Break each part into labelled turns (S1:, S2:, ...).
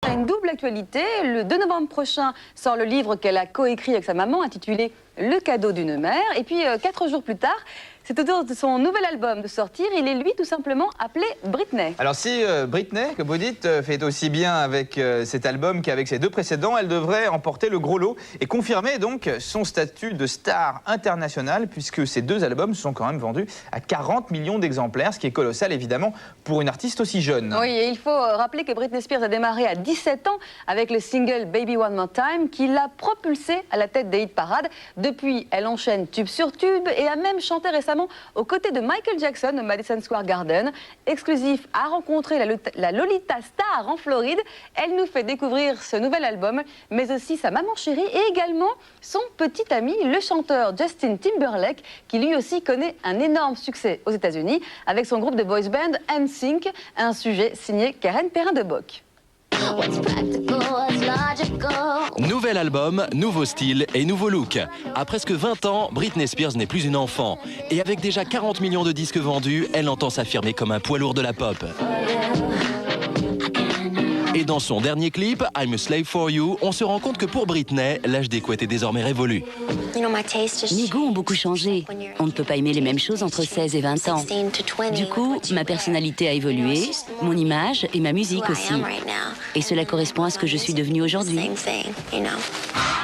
S1: à une double actualité. Le 2 novembre prochain sort le livre qu'elle a coécrit avec sa maman, intitulé « Le cadeau d'une mère ». Et puis, 4 jours plus tard, c'est au tour de son nouvel album de sortir. Il est, lui, tout simplement appelé Britney.
S2: Alors si Britney, comme vous dites, fait aussi bien avec cet album qu'avec ses 2 précédents, elle devrait emporter le gros lot et confirmer donc son statut de star internationale, puisque ces 2 albums sont quand même vendus à 40 millions d'exemplaires, ce qui est colossal évidemment pour une artiste aussi jeune.
S1: Oui, et il faut rappeler que Britney Spears a démarré à 17 ans avec le single Baby One More Time, qui l'a propulsée à la tête des hit parades. Depuis, elle enchaîne tube sur tube et a même chanté récemment aux côtés de Michael Jackson au Madison Square Garden. Exclusif à rencontrer la Lolita Star en Floride. Elle nous fait découvrir ce nouvel album, mais aussi sa maman chérie et également son petit ami, le chanteur Justin Timberlake, qui lui aussi connaît un énorme succès aux États-Unis avec son groupe de boys band NSYNC, un sujet signé Karen Perrin-Deboc.
S3: Nouvel album, nouveau style et nouveau look. À presque 20 ans, Britney Spears n'est plus une enfant. Et avec déjà 40 millions de disques vendus, elle entend s'affirmer comme un poids lourd de la pop. Et dans son dernier clip, I'm a Slave for You, on se rend compte que pour Britney, l'âge des couettes est désormais révolu.
S4: Mes goûts ont beaucoup changé. On ne peut pas aimer les mêmes choses entre 16 et 20 ans. Du coup, ma personnalité a évolué, mon image et ma musique aussi. Et cela correspond à ce que je suis devenue aujourd'hui.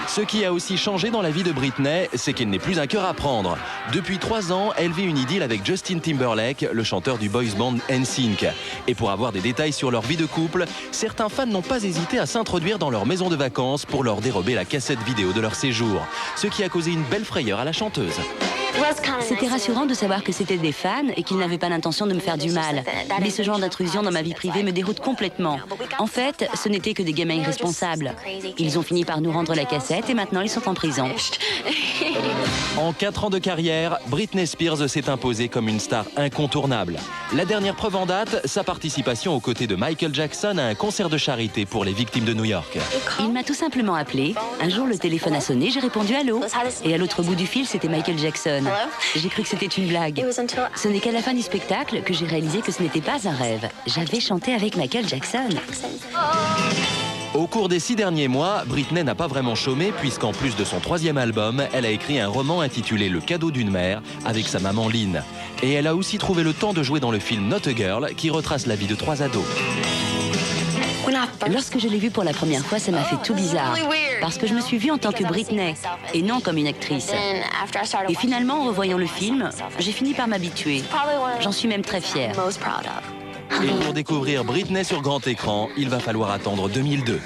S3: Ce qui a aussi changé dans la vie de Britney, c'est qu'elle n'est plus un cœur à prendre. Depuis 3 ans, elle vit une idylle avec Justin Timberlake, le chanteur du boys band NSYNC. Et pour avoir des détails sur leur vie de couple, certains fans n'ont pas hésité à s'introduire dans leur maison de vacances pour leur dérober la cassette vidéo de leur séjour. Ce qui a causé une belle frayeur à la chanteuse.
S4: C'était rassurant de savoir que c'était des fans et qu'ils n'avaient pas l'intention de me faire du mal. Mais ce genre d'intrusion dans ma vie privée me déroute complètement. En fait, ce n'étaient que des gamins irresponsables. Ils ont fini par nous rendre la cassette et maintenant ils sont en prison.
S3: En 4 ans de carrière, Britney Spears s'est imposée comme une star incontournable. La dernière preuve en date, sa participation aux côtés de Michael Jackson à un concert de charité pour les victimes de New York.
S4: Il m'a tout simplement appelé. Un jour, le téléphone a sonné, j'ai répondu allô. Et à l'autre bout du fil, c'était Michael Jackson. J'ai cru que c'était une blague. Ce n'est qu'à la fin du spectacle que j'ai réalisé que ce n'était pas un rêve. J'avais chanté avec Michael Jackson.
S3: Au cours des 6 derniers mois, Britney n'a pas vraiment chômé puisqu'en plus de son 3e album, elle a écrit un roman intitulé Le cadeau d'une mère avec sa maman Lynn. Et elle a aussi trouvé le temps de jouer dans le film Not a Girl qui retrace la vie de 3 ados.
S4: Lorsque je l'ai vue pour la première fois, ça m'a fait tout bizarre. Parce que je me suis vue en tant que Britney, et non comme une actrice. Et finalement, en revoyant le film, j'ai fini par m'habituer. J'en suis même très fière.
S3: Et pour découvrir Britney sur grand écran, il va falloir attendre 2002.